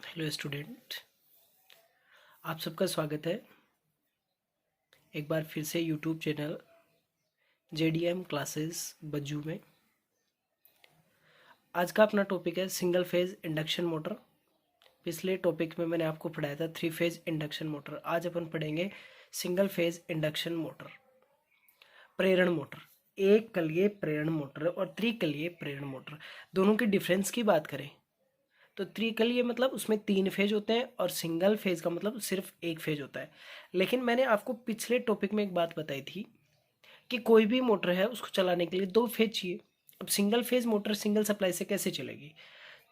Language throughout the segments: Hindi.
हेलो स्टूडेंट, आप सबका स्वागत है एक बार फिर से YouTube channel JDM classes Bajju में। आज का अपना टॉपिक है सिंगल फेज इंडक्शन मोटर। पिछले टॉपिक में मैंने आपको पढ़ाया था 3 फेज इंडक्शन मोटर। आज अपन पढ़ेंगे सिंगल फेज इंडक्शन मोटर, प्रेरण मोटर। एक कलीय प्रेरण मोटर और त्रिकलीय प्रेरण मोटर, दोनों के डिफरेंस की बात करें तो त्रिकलीय मतलब उसमें 3 फेज होते हैं और सिंगल फेज का मतलब सिर्फ एक फेज होता है। लेकिन मैंने आपको पिछले टॉपिक में एक बात बताई थी कि कोई भी मोटर है उसको चलाने के लिए 2 फेज चाहिए। अब single phase motor single supply से कैसे चलेगी?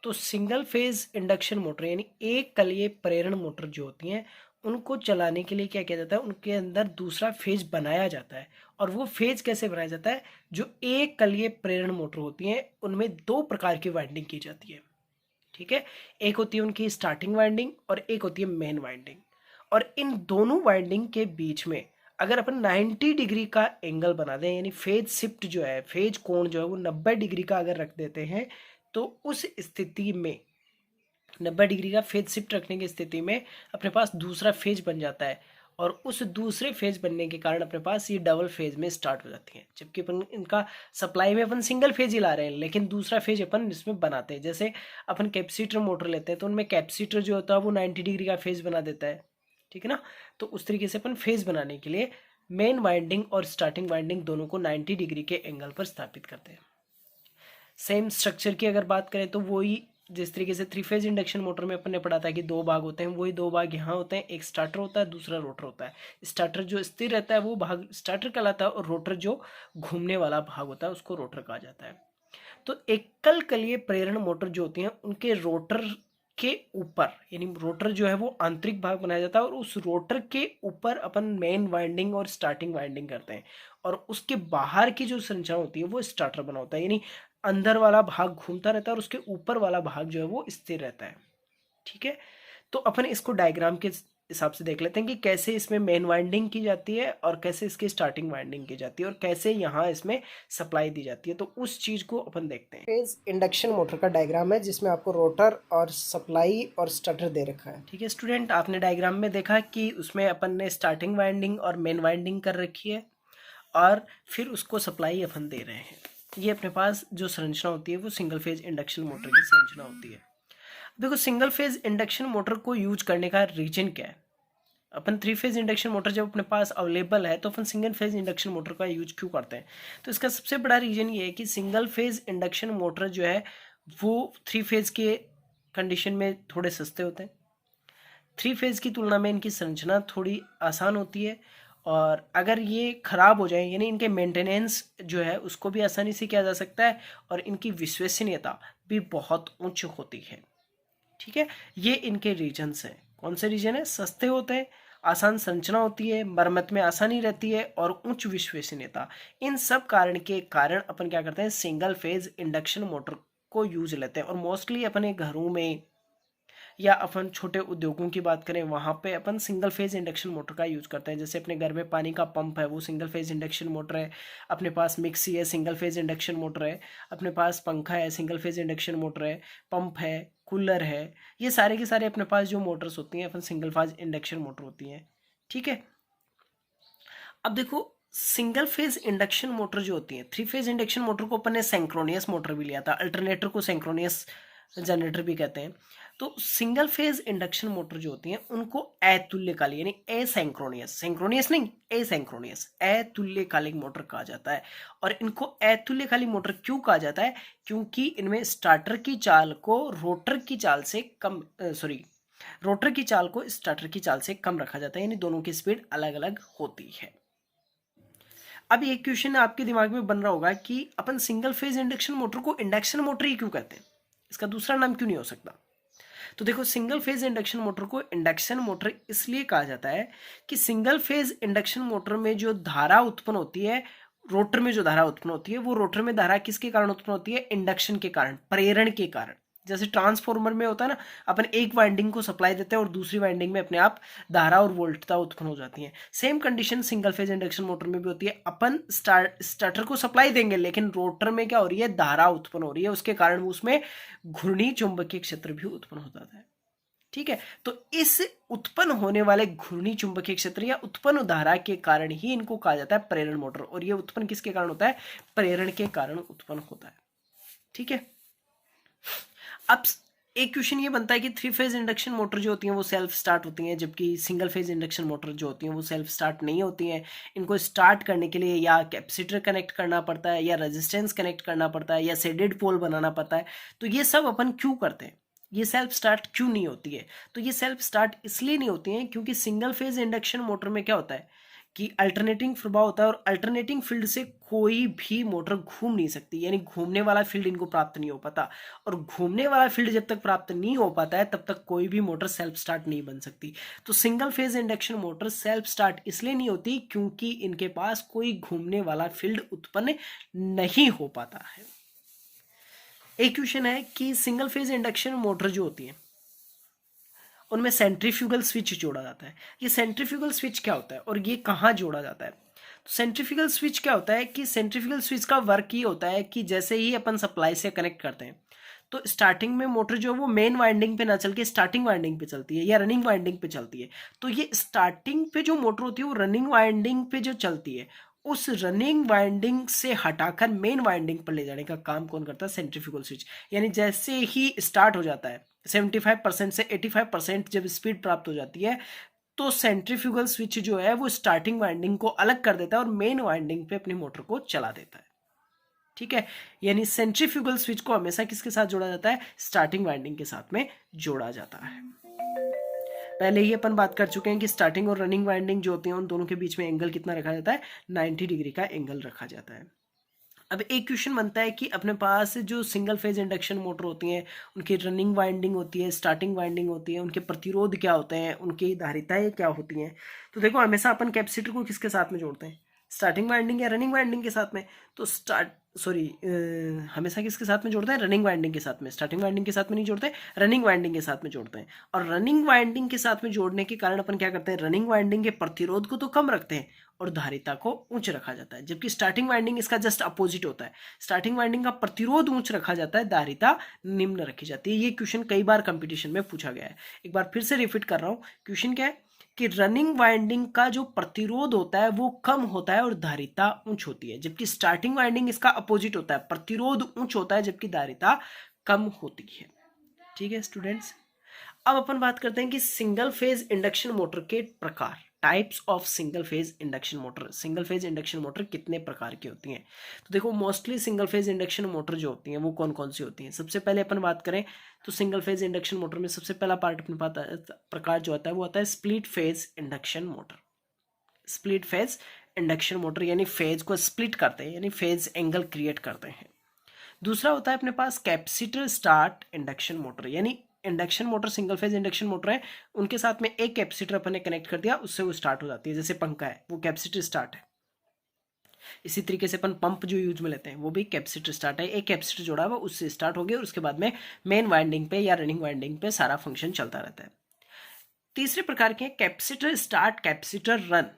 तो सिंगल फेज इंडक्शन मोटर यानी एक कलीय प्रेरण मोटर जो होती हैं उनको चलाने के लिए क्या किया जाता है, उनके अंदर दूसरा फेज बनाया जाता है। और वो फेज कैसे बनाया जाता है? जो एक कलीय प्रेरण मोटर होती हैं उनमें 2 प्रकार की वाइंडिंग की जाती है। ठीक है, एक होती है उनकी स्टार्टिंग वाइंडिंग और एक होती है मेन वाइंडिंग। और इन दोनों वाइंडिंग के बीच में अगर अपन 90 डिग्री का एंगल बना दें, यानी फेज शिफ्ट जो है, फेज कोण जो है वो 90 डिग्री का अगर रख देते हैं, तो उस स्थिति में 90 डिग्री का फेज शिफ्ट रखने की स्थिति में अपने पास दूसरा फेज बन जाता है। और उस दूसरे फेज बनने के कारण अपने पास ये डबल फेज में स्टार्ट हो जाती है। जबकि अपन इनका सप्लाई में अपन सिंगल फेज ही ला रहे हैं, लेकिन दूसरा फेज अपन इसमें बनाते हैं। जैसे अपन कैपेसिटर मोटर लेते हैं तो उनमें कैपेसिटर जो होता है वो 90 डिग्री का फेज बना देता है। ठीक है ना? तो उस तरीके से अपन फेज बनाने के लिए मेन वाइंडिंग और स्टार्टिंग वाइंडिंग दोनों को 90 डिग्री के एंगल पर स्थापित करते हैं। सेम स्ट्रक्चर की अगर बात करें तो वही जिस तरीके से 3 फेज इंडक्शन मोटर में अपन ने पढ़ा था कि 2 भाग होते हैं, वही 2 भाग यहाँ होते हैं। एक स्टार्टर होता है, दूसरा रोटर होता है। स्टार्टर जो स्थिर रहता है वो भाग स्टार्टर कहलाता है और रोटर जो घूमने वाला भाग होता है उसको रोटर कहा जाता है। तो एकल कलीय प्रेरण मोटर जो होती हैं उनके रोटर के ऊपर, यानी रोटर जो है वो आंतरिक भाग बनाया जाता है और उस रोटर के ऊपर अपन मेन वाइंडिंग और स्टार्टिंग वाइंडिंग करते हैं। और उसके बाहर की जो संरचना होती है वो स्टार्टर बना होता है, यानी अंदर वाला भाग घूमता रहता है और उसके ऊपर वाला भाग जो है वो स्थिर रहता है। ठीक है, तो अपन इसको डायग्राम के हिसाब से देख लेते हैं कि कैसे इसमें मेन वाइंडिंग की जाती है और कैसे इसकी स्टार्टिंग वाइंडिंग की जाती है और कैसे यहाँ इसमें सप्लाई दी जाती है। तो उस चीज को अपन देखते हैं। फेज इंडक्शन मोटर का डायग्राम है जिसमें आपको रोटर और सप्लाई और स्टार्टर दे रखा है। ठीक है स्टूडेंट, आपने डायग्राम में देखा कि उसमें अपन ने स्टार्टिंग वाइंडिंग और मेन वाइंडिंग कर रखी है और फिर उसको सप्लाई अपन दे रहे हैं। ये अपने पास जो संरचना होती है वो सिंगल फेज इंडक्शन मोटर की संरचना होती है। देखो, सिंगल फेज इंडक्शन मोटर को यूज करने का रीजन क्या है? अपन 3 फेज इंडक्शन मोटर जब अपने पास अवेलेबल है तो अपन सिंगल फेज इंडक्शन मोटर का यूज क्यों करते हैं? तो इसका सबसे बड़ा रीजन ये है कि सिंगल फेज इंडक्शन मोटर जो है वो 3 फेज के कंडीशन में थोड़े सस्ते होते हैं। 3 फेज की तुलना में इनकी संरचना थोड़ी आसान होती है और अगर ये खराब हो जाए यानी इनके मेंटेनेंस जो है उसको भी आसानी से किया जा सकता है और इनकी विश्वसनीयता भी बहुत उच्च होती है। ठीक है, ये इनके रीजन्स हैं। कौन से रीजन है? सस्ते होते हैं, आसान संरचना होती है, मरम्मत में आसानी रहती है और उच्च विश्वसनीयता। इन सब कारण के कारण अपन क्या करते हैं, सिंगल फेज इंडक्शन मोटर को यूज लेते हैं। और मोस्टली अपने घरों में या अपन छोटे उद्योगों की बात करें वहाँ पे अपन सिंगल फेज इंडक्शन मोटर का यूज करते हैं। जैसे अपने घर में पानी का पंप है वो सिंगल फेज इंडक्शन मोटर है, अपने पास मिक्सी है सिंगल फेज इंडक्शन मोटर है, अपने पास पंखा है सिंगल फेज इंडक्शन मोटर है, पंप है, कूलर है, ये सारे के सारे अपने पास जो मोटर्स होती हैं अपन सिंगल फेज इंडक्शन मोटर होती हैं। ठीक है, अब देखो, सिंगल फेज इंडक्शन मोटर जो होती है, 3 फेज इंडक्शन मोटर को अपन ने सेंक्रोनियस मोटर भी लिया था, अल्टरनेटर को सेंक्रोनियस जनरेटर भी कहते हैं। तो सिंगल फेज इंडक्शन मोटर जो होती हैं उनको अतुल्यकालिक यानी एसेंक्रोनियस, सेंक्रोनियस नहीं, एसेंक्रोनियस अतुल्यकालिक मोटर कहा जाता है। और इनको अतुल्यकालिक मोटर क्यों कहा जाता है? क्योंकि इनमें स्टार्टर की चाल को रोटर की चाल से कम रोटर की चाल को स्टार्टर की चाल से कम रखा जाता है, यानी दोनों की स्पीड अलग अलग होती है। अब एक क्वेश्चन आपके दिमाग में बन रहा होगा कि अपन सिंगल फेज इंडक्शन मोटर को इंडक्शन मोटर ही क्यों कहते हैं, इसका दूसरा नाम क्यों नहीं हो सकता? तो देखो, सिंगल फेज इंडक्शन मोटर को इंडक्शन मोटर इसलिए कहा जाता है कि सिंगल फेज इंडक्शन मोटर में जो धारा उत्पन्न होती है, रोटर में जो धारा उत्पन्न होती है, वो रोटर में धारा किसके कारण उत्पन्न होती है? इंडक्शन के कारण, प्रेरण के कारण। जैसे ट्रांसफॉर्मर में होता है ना, अपन एक वाइंडिंग को सप्लाई देते हैं और दूसरी वाइंडिंग में अपने आप धारा और वोल्टता उत्पन्न हो जाती है। Same condition single phase induction motor में भी होती है। अपन स्टार्टर को सप्लाई देंगे लेकिन रोटर में क्या हो रही है? धारा उत्पन्न हो रही है, उसके कारण उसमें घूर्णी चुंबकीय क्षेत्र भी उत्पन्न हो जाता है। ठीक है, तो इस उत्पन्न होने वाले घूर्णी चुंबकीय क्षेत्र या उत्पन्न धारा के कारण ही इनको कहा जाता है प्रेरण मोटर। और ये उत्पन्न किसके कारण होता है? प्रेरण के कारण उत्पन्न होता है। ठीक है, अब एक क्वेश्चन ये बनता है कि 3 फेज इंडक्शन मोटर जो होती हैं वो सेल्फ स्टार्ट होती हैं, जबकि सिंगल फेज इंडक्शन मोटर जो होती हैं वो सेल्फ स्टार्ट नहीं होती हैं। इनको स्टार्ट करने के लिए या कैपेसिटर कनेक्ट करना पड़ता है, या रेजिस्टेंस कनेक्ट करना पड़ता है, या शेडेड पोल बनाना पड़ता है। तो ये सब अपन क्यों करते हैं? ये सेल्फ स्टार्ट क्यों नहीं होती है? तो ये सेल्फ स्टार्ट इसलिए नहीं होती है क्योंकि सिंगल फेज इंडक्शन मोटर में क्या होता है कि अल्टरनेटिंग प्रभाव होता है, और अल्टरनेटिंग फील्ड से कोई भी मोटर घूम नहीं सकती, यानी घूमने वाला फील्ड इनको प्राप्त नहीं हो पाता। और घूमने वाला फील्ड जब तक प्राप्त नहीं हो पाता है तब तक कोई भी मोटर सेल्फ स्टार्ट नहीं बन सकती। तो single phase induction motor self start इसलिए नहीं होती क्योंकि इनके पास कोई घूमने वाला फील्ड उत्पन्न नहीं हो पाता है। एक क्वेश्चन है कि सिंगल फेज इंडक्शन मोटर जो होती है उनमें सेंट्रीफ्यूगल स्विच जोड़ा जाता है। ये सेंट्रीफ्यूगल स्विच क्या होता है और ये कहाँ जोड़ा जाता है? तो सेंट्रीफ्यूगल स्विच क्या होता है कि सेंट्रीफ्यूगल स्विच का वर्क ये होता है कि जैसे ही अपन सप्लाई से कनेक्ट करते हैं तो स्टार्टिंग में मोटर जो है वो मेन वाइंडिंग पे ना चल के स्टार्टिंग वाइंडिंग पे चलती है या रनिंग वाइंडिंग पे चलती है। तो ये स्टार्टिंग पे जो मोटर होती है वो रनिंग वाइंडिंग पे जो चलती है, उस रनिंग वाइंडिंग से हटाकर मेन वाइंडिंग पर ले जाने का काम कौन करता है? Centrifugal switch. यानी जैसे ही स्टार्ट हो जाता है 75% से 85% जब स्पीड प्राप्त हो जाती है तो सेंट्रीफ्यूगल स्विच जो है वो स्टार्टिंग वाइंडिंग को अलग कर देता है और मेन वाइंडिंग पे अपनी मोटर को चला देता है। ठीक है, यानी सेंट्रीफ्यूगल स्विच को हमेशा किसके साथ जोड़ा जाता है? स्टार्टिंग वाइंडिंग के साथ में जोड़ा जाता है। पहले ही अपन बात कर चुके हैं कि स्टार्टिंग और रनिंग वाइंडिंग जो होती है उन दोनों के बीच में एंगल कितना रखा जाता है? 90 डिग्री का एंगल रखा जाता है। अब एक क्वेश्चन बनता है कि अपने पास जो सिंगल फेज इंडक्शन मोटर होती हैं उनकी रनिंग वाइंडिंग होती है, स्टार्टिंग वाइंडिंग होती है, उनके प्रतिरोध क्या होते हैं, उनकी धारिताएं क्या होती हैं। तो देखो हमेशा अपन कैपेसिटर को किसके साथ में जोड़ते हैं? स्टार्टिंग वाइंडिंग या रनिंग वाइंडिंग के साथ में। तो हमेशा किसके साथ में जोड़ते हैं? रनिंग वाइंडिंग के साथ में। स्टार्टिंग वाइंडिंग के साथ में नहीं जोड़ते, रनिंग वाइंडिंग के साथ में जोड़ते हैं। और रनिंग वाइंडिंग के साथ में जोड़ने के कारण अपन क्या करते हैं? रनिंग वाइंडिंग के प्रतिरोध को तो कम रखते हैं और धारिता को उच्च रखा जाता है, जबकि स्टार्टिंग वाइंडिंग इसका जस्ट अपोजिट होता है। स्टार्टिंग वाइंडिंग का प्रतिरोध उच्च रखा जाता है, धारिता निम्न रखी जाती है। ये क्वेश्चन कई बार कंपटीशन में पूछा गया है। एक बार फिर से रिपीट कर रहा हूँ, क्वेश्चन क्या है कि रनिंग वाइंडिंग का जो प्रतिरोध होता है वो कम होता है और धारिता उच्च होती है, जबकि स्टार्टिंग वाइंडिंग इसका अपोजिट होता है, प्रतिरोध उच्च होता है जबकि धारिता कम होती है। ठीक है स्टूडेंट्स, अब अपन बात करते हैं कि सिंगल फेज इंडक्शन मोटर के प्रकार, types of single phase induction motor. Single phase induction motor कितने प्रकार की होती हैं? तो देखो mostly single phase induction motor जो होती हैं वो कौन कौन सी होती हैं? सबसे पहले अपन बात करें तो सिंगल फेज इंडक्शन मोटर में सबसे पहला पार्ट अपने पास प्रकार जो आता है वो आता है split phase induction motor. Split phase induction motor यानी फेज को स्प्लिट करते हैं, यानी फेज एंगल क्रिएट करते हैं। दूसरा होता है अपने पास कैपेसिटर स्टार्ट इंडक्शन मोटर, यानी induction motor single phase induction motor है, उनके साथ में एक कैपेसिटर अपन ने कनेक्ट कर दिया, उससे वो स्टार्ट हो जाती है। जैसे पंखा है वो कैपेसिटर स्टार्ट है, इसी तरीके से अपन पंप जो यूज में लेते हैं वो भी कैपेसिटर स्टार्ट है। एक कैपेसिटर जोड़ा हुआ उससे स्टार्ट हो गया और उसके बाद में मेन वाइंडिंग पे या रनिंग वाइंडिंग पे सारा फंक्शन चलता रहता है। तीसरे प्रकार के कैपेसिटर स्टार्ट कैपेसिटर रन,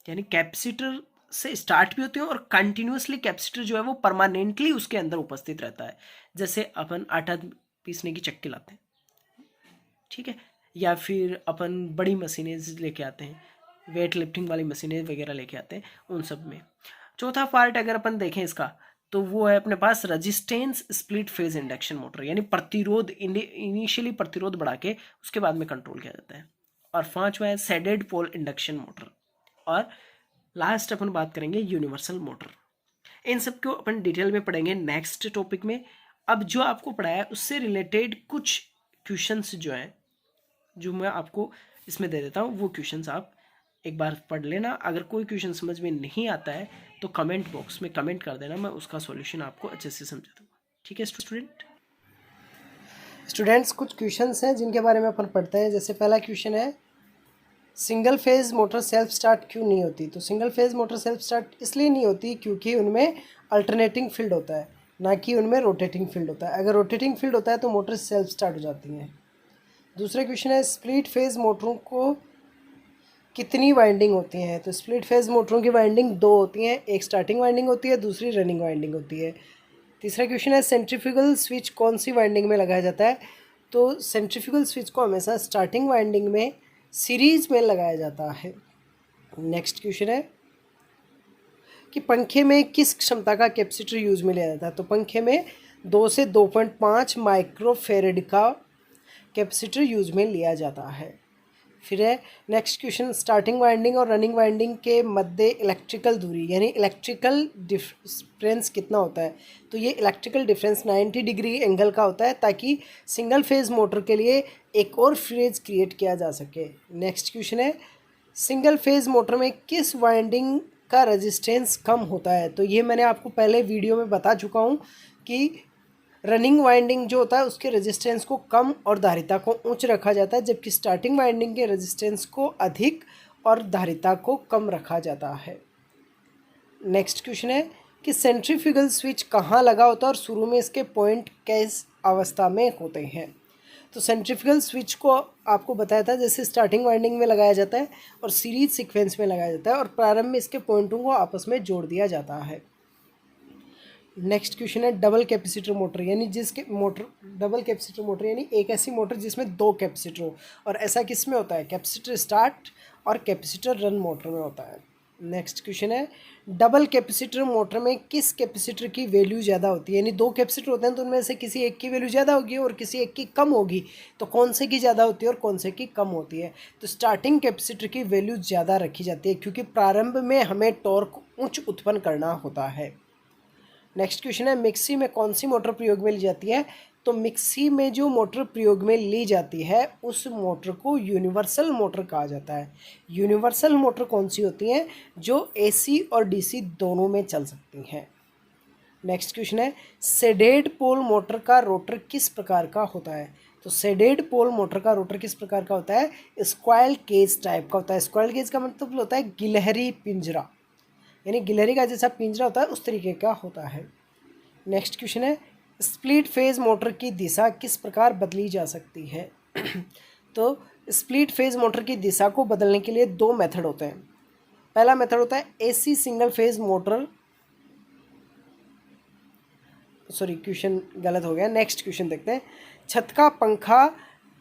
यानी कैपेसिटर से स्टार्ट भी होते हैं और कंटिन्यूसली कैपेसिटर जो है वो परमानेंटली उसके अंदर उपस्थित रहता है। जैसे अपन आटा पीसने की चक्की लाते हैं, ठीक है, या फिर अपन बड़ी मशीनें लेके आते हैं, वेट लिफ्टिंग वाली मशीनें वगैरह लेके आते हैं, उन सब में। चौथा पार्ट अगर अपन देखें इसका तो वो है अपने पास resistance split phase induction motor, यानी प्रतिरोध इनिशियली प्रतिरोध बढ़ा के उसके बाद में कंट्रोल किया जाता है। और पांचवा है शेडेड पोल इंडक्शन मोटर। और लास्ट अपन बात करेंगे यूनिवर्सल मोटर। इन सब को अपन डिटेल में पढ़ेंगे नेक्स्ट टॉपिक में। अब जो आपको पढ़ाया है उससे रिलेटेड कुछ क्वेश्चंस जो हैं जो मैं आपको इसमें दे देता हूँ, वो क्वेश्चंस आप एक बार पढ़ लेना। अगर कोई क्वेश्चन समझ में नहीं आता है तो कमेंट बॉक्स में कमेंट कर देना, मैं उसका सॉल्यूशन आपको अच्छे से समझा दूँगा। ठीक है स्टूडेंट्स, कुछ क्वेश्चंस हैं जिनके बारे में अपन पढ़ते हैं। जैसे पहला क्वेश्चन है single phase motor self start क्यों नहीं होती? तो single phase motor self start इसलिए नहीं होती क्योंकि उनमें अल्टरनेटिंग फील्ड होता है, ना कि उनमें रोटेटिंग फील्ड होता है। अगर रोटेटिंग फील्ड होता है तो मोटर सेल्फ स्टार्ट हो जाती हैं। दूसरा क्वेश्चन है स्प्लिट फेज मोटरों को कितनी वाइंडिंग होती हैं? तो स्प्लिट फेज मोटरों की वाइंडिंग 2 होती हैं, एक स्टार्टिंग वाइंडिंग होती है, दूसरी रनिंग वाइंडिंग होती है। तीसरा क्वेश्चन है सेंट्रीफ्यूगल स्विच कौन सी वाइंडिंग में लगाया जाता है? तो सेंट्रीफ्यूगल स्विच को हमेशा स्टार्टिंग वाइंडिंग में सीरीज में लगाया जाता है। नेक्स्ट क्वेश्चन है कि पंखे में किस क्षमता का कैपेसिटर यूज में लिया जाता है। तो पंखे में 2 से 2.5 माइक्रोफेरेड का कैपेसिटर यूज में लिया जाता है। फिर है नेक्स्ट क्वेश्चन, स्टार्टिंग वाइंडिंग और रनिंग वाइंडिंग के मध्य इलेक्ट्रिकल दूरी यानी इलेक्ट्रिकल डिफरेंस कितना होता है। तो ये इलेक्ट्रिकल डिफरेंस 90 डिग्री एंगल का होता है ताकि सिंगल फेज मोटर के लिए एक और फेज क्रिएट किया जा सके। नेक्स्ट क्वेश्चन है, सिंगल फेज मोटर में किस वाइंडिंग का रेजिस्टेंस कम होता है। तो ये मैंने आपको पहले वीडियो में बता चुका हूँ कि रनिंग वाइंडिंग जो होता है उसके रेजिस्टेंस को कम और धारिता को उच्च रखा जाता है, जबकि स्टार्टिंग वाइंडिंग के रेजिस्टेंस को अधिक और धारिता को कम रखा जाता है। नेक्स्ट क्वेश्चन है कि सेंट्रीफ्यूगल स्विच कहाँ लगा होता है और शुरू में इसके पॉइंट किस अवस्था में होते हैं। तो सेंट्रीफ्यूगल स्विच को आपको बताया था जैसे स्टार्टिंग वाइंडिंग में लगाया जाता है और सीरीज सीक्वेंस में लगाया जाता है और प्रारंभ में इसके पॉइंटों को आपस में जोड़ दिया जाता है। नेक्स्ट क्वेश्चन है डबल कैपेसिटर मोटर यानी जिसके मोटर डबल कैपेसिटर मोटर यानी एक ऐसी मोटर जिसमें 2 कैपेसिटर हो, और ऐसा किस में होता है, कैपेसिटर स्टार्ट और कैपेसिटर रन मोटर में होता है। नेक्स्ट क्वेश्चन है डबल कैपेसिटर मोटर में किस कैपेसिटर की वैल्यू ज़्यादा होती है। यानी 2 कैपेसिटर होते हैं तो उनमें से किसी एक की वैल्यू ज़्यादा होगी और किसी एक की कम होगी, तो कौन से की ज़्यादा होती है और कौन से की कम होती है। तो स्टार्टिंग कैपेसिटर की वैल्यू ज़्यादा रखी जाती है क्योंकि प्रारंभ में हमें टॉर्क उच्च उत्पन्न करना होता है। नेक्स्ट क्वेश्चन है मिक्सी में कौन सी मोटर प्रयोग में ली जाती है। तो मिक्सी में जो मोटर प्रयोग में ली जाती है उस मोटर को यूनिवर्सल मोटर कहा जाता है। यूनिवर्सल मोटर कौन सी होती हैं, जो एसी और डीसी दोनों में चल सकती हैं। नेक्स्ट क्वेश्चन है सेडेड पोल मोटर का रोटर किस प्रकार का होता है। तो सेडेड पोल मोटर का रोटर किस प्रकार का होता है, स्क्वायल केज टाइप का होता है। स्क्वायल केज का मतलब होता है गिलहरी पिंजरा, यानी गिलहरी का जैसा पिंजरा होता है उस तरीके का होता है। नेक्स्ट क्वेश्चन है स्प्लिट फेज मोटर की दिशा किस प्रकार बदली जा सकती है। तो स्प्लिट फेज मोटर की दिशा को बदलने के लिए 2 मेथड होते हैं। पहला मेथड होता है AC single phase motor, sorry question गलत हो गया। नेक्स्ट क्वेश्चन देखते हैं, छत का पंखा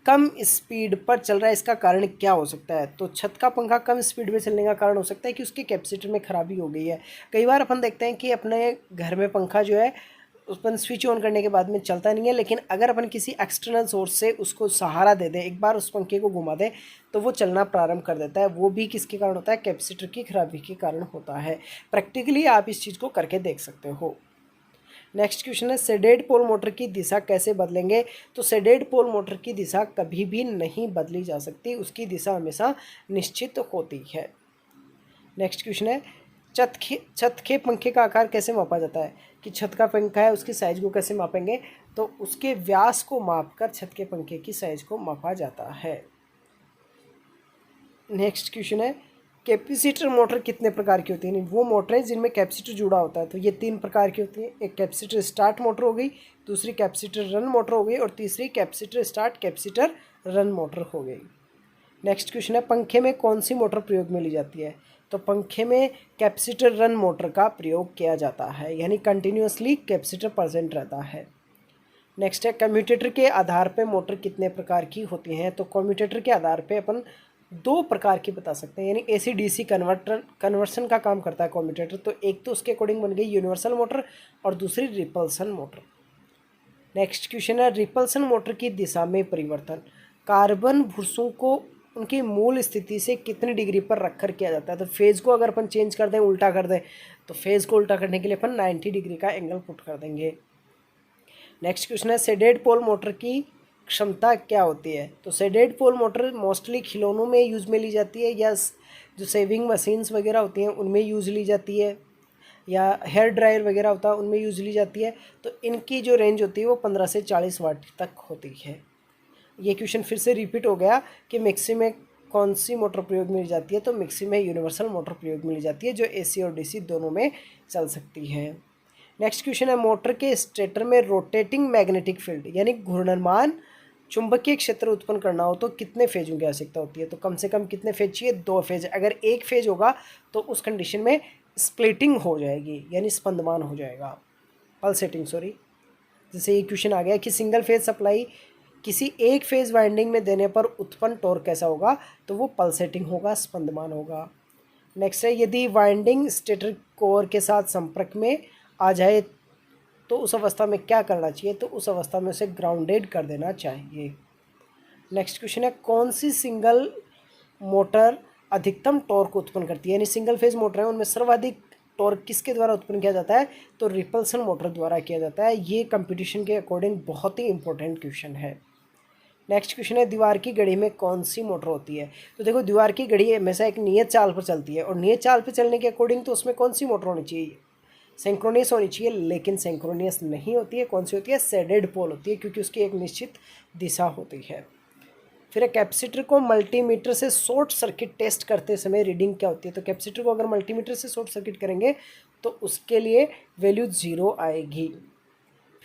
कम स्पीड पर चल रहा है, इसका कारण क्या हो सकता है। तो छत का पंखा कम स्पीड में चलने का कारण हो सकता है कि उसके कैपेसिटर में खराबी हो गई है। कई बार अपन देखते हैं कि अपने घर में पंखा जो है अपन स्विच ऑन करने के बाद में चलता नहीं है, लेकिन अगर अपन किसी एक्सटर्नल सोर्स से उसको सहारा दे दें, एक बार उस पंखे को घुमा दें तो वो चलना प्रारंभ कर देता है। वो भी किसके कारण होता है, कैपेसिटर की खराबी के कारण होता है। प्रैक्टिकली आप इस चीज़ को करके देख सकते हो। नेक्स्ट क्वेश्चन है सेडेड पोल मोटर की दिशा कैसे बदलेंगे। तो सेडेड पोल मोटर की दिशा कभी भी नहीं बदली जा सकती, उसकी दिशा हमेशा निश्चित होती है। नेक्स्ट क्वेश्चन है छत के पंखे का आकार कैसे मापा जाता है। कि छत का पंखा है उसकी साइज को कैसे मापेंगे, तो उसके व्यास को मापकर छत के पंखे की साइज को मापा जाता है। नेक्स्ट क्वेश्चन है कैपेसिटर मोटर कितने प्रकार की होती है। वो मोटरें जिनमें कैपेसिटर जुड़ा होता है, तो ये 3 प्रकार की होती है। एक कैपेसिटर स्टार्ट मोटर हो गई, दूसरी कैपेसिटर रन मोटर हो गई और तीसरी capacitor start capacitor run motor हो गई। नेक्स्ट क्वेश्चन है पंखे में कौन सी मोटर प्रयोग में ली जाती है। तो पंखे में कैपेसिटर रन मोटर का प्रयोग किया जाता है, यानी कंटिन्यूसली कैपेसिटर प्रेजेंट रहता है। नेक्स्ट है कम्यूटेटर के आधार पे मोटर कितने प्रकार की होती हैं। तो कम्यूटेटर के आधार पे अपन 2 प्रकार की बता सकते हैं, यानी एसी डीसी कन्वर्सन का काम करता है कम्यूटेटर। तो एक तो उसके अकॉर्डिंग बन गई यूनिवर्सल मोटर और दूसरी रिपल्सन मोटर। नेक्स्ट क्वेश्चन है रिपल्सन मोटर की दिशा में परिवर्तन कार्बन भूसों को उनकी मूल स्थिति से कितनी डिग्री पर रखकर किया जाता है। तो फेज़ को अगर अपन चेंज कर दें, उल्टा कर दें, तो फेज़ को उल्टा करने के लिए अपन 90 डिग्री का एंगल पुट कर देंगे। नेक्स्ट क्वेश्चन है सेडेड पोल मोटर की क्षमता क्या होती है। तो सेडेड पोल मोटर मोस्टली खिलौनों में यूज़ में ली जाती है, या जो सेविंग मशीन्स वगैरह होती हैं उनमें यूज़ ली जाती है, या हेयर ड्रायर वगैरह होता है उनमें यूज़ ली जाती है। तो इनकी जो रेंज होती है वो 15 से 40 वाट तक होती है। ये क्वेश्चन फिर से रिपीट हो गया कि मिक्सी में कौन सी मोटर प्रयोग में ली जाती है। तो मिक्सी में यूनिवर्सल मोटर प्रयोग में ली जाती है, जो एसी और डीसी दोनों में चल सकती है। नेक्स्ट क्वेश्चन है मोटर के स्टेटर में रोटेटिंग मैग्नेटिक फील्ड यानी घूर्णनमान चुंबकीय क्षेत्र उत्पन्न करना हो तो कितने फेजों की आवश्यकता होती है। तो कम से कम कितने फेज चाहिए, 2 फेज। अगर 1 फेज होगा तो उस कंडीशन में स्प्लिटिंग हो जाएगी, यानी स्पंदमान हो जाएगा, पल्सेटिंग सॉरी। जैसे ये क्वेश्चन आ गया कि सिंगल फेज सप्लाई किसी एक फेज वाइंडिंग में देने पर उत्पन्न टॉर्क कैसा होगा, तो वो पल्सेटिंग होगा, स्पंदमान होगा। नेक्स्ट है, यदि वाइंडिंग स्टेटर कोर के साथ संपर्क में आ जाए तो उस अवस्था में क्या करना चाहिए, तो उस अवस्था में उसे ग्राउंडेड कर देना चाहिए। नेक्स्ट क्वेश्चन है, कौन सी सिंगल मोटर अधिकतम टॉर्क उत्पन्न करती है, यानी सिंगल फेज मोटर है उनमें सर्वाधिक टॉर्क किसके द्वारा उत्पन्न किया जाता है, तो रिपल्सन मोटर द्वारा किया जाता है। ये कंपटीशन के अकॉर्डिंग बहुत ही इंपॉर्टेंट क्वेश्चन है। नेक्स्ट क्वेश्चन है, दीवार की घड़ी में कौन सी मोटर होती है, तो देखो दीवार की घड़ी हमेशा एक नियत चाल पर चलती है और नियत चाल पर चलने के अकॉर्डिंग तो उसमें कौन सी मोटर होनी चाहिए, सिंक्रोनियस होनी चाहिए, लेकिन सिंक्रोनियस नहीं होती है। कौन सी होती है, शेडेड पोल होती है, क्योंकि उसकी एक निश्चित दिशा होती है। फिर कैपेसिटर को मल्टीमीटर से शॉर्ट सर्किट टेस्ट करते समय रीडिंग क्या होती है, तो कैपेसिटर को अगर मल्टीमीटर से शॉर्ट सर्किट करेंगे तो उसके लिए वैल्यू 0 आएगी।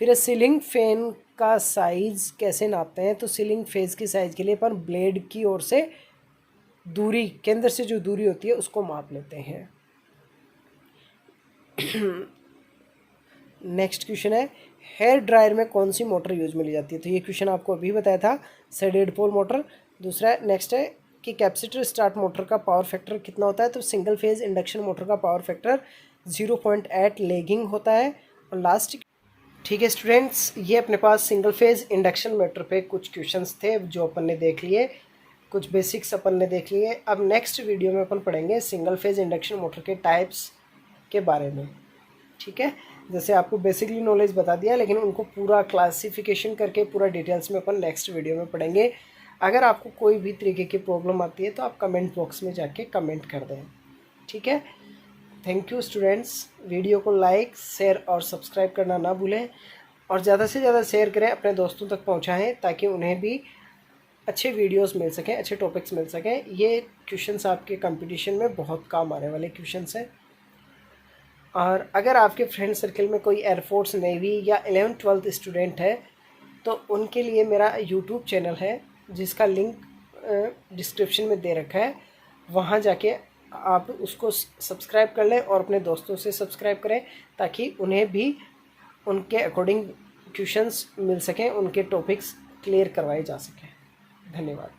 फिर सीलिंग फैन का साइज कैसे नापते हैं, तो सीलिंग फेज की साइज के लिए अपन ब्लेड की ओर से दूरी, केंद्र से जो दूरी होती है उसको माप लेते हैं। नेक्स्ट क्वेश्चन है, हेयर ड्रायर में कौन सी मोटर यूज में ली जाती है, तो ये क्वेश्चन आपको अभी बताया था, शेडेड पोल मोटर। दूसरा नेक्स्ट है कि कैपेसिटर स्टार्ट मोटर का पावर फैक्टर कितना होता है, तो सिंगल फेज इंडक्शन मोटर का पावर फैक्टर 0.8 लैगिंग होता है। और लास्ट, ठीक है स्टूडेंट्स, ये अपने पास सिंगल फेज इंडक्शन मोटर पे कुछ क्वेश्चंस थे जो अपन ने देख लिए, कुछ बेसिक्स अपन ने देख लिए। अब नेक्स्ट वीडियो में अपन पढ़ेंगे सिंगल फेज इंडक्शन मोटर के टाइप्स के बारे में, ठीक है। जैसे आपको बेसिकली नॉलेज बता दिया, लेकिन उनको पूरा क्लासिफिकेशन करके पूरा डिटेल्स में अपन नेक्स्ट वीडियो में पढ़ेंगे। अगर आपको कोई भी तरीके की प्रॉब्लम आती है तो आप कमेंट बॉक्स में जाके कमेंट कर दें, ठीक है। थैंक यू स्टूडेंट्स, वीडियो को लाइक शेयर और सब्सक्राइब करना ना भूलें और ज़्यादा से ज़्यादा शेयर करें, अपने दोस्तों तक पहुँचाएँ ताकि उन्हें भी अच्छे वीडियोस मिल सकें, अच्छे टॉपिक्स मिल सकें। ये क्वेश्चंस आपके कंपटीशन में बहुत काम आने वाले क्वेश्चंस हैं। और अगर आपके फ्रेंड सर्कल में कोई एयरफोर्स, नेवी या 11th-12th स्टूडेंट है तो उनके लिए मेरा यूट्यूब चैनल है जिसका लिंक डिस्क्रिप्शन में दे रखा है, वहाँ जाके आप उसको सब्सक्राइब कर लें और अपने दोस्तों से सब्सक्राइब करें ताकि उन्हें भी उनके अकॉर्डिंग क्वेश्चंस मिल सकें, उनके टॉपिक्स क्लियर करवाए जा सकें। धन्यवाद।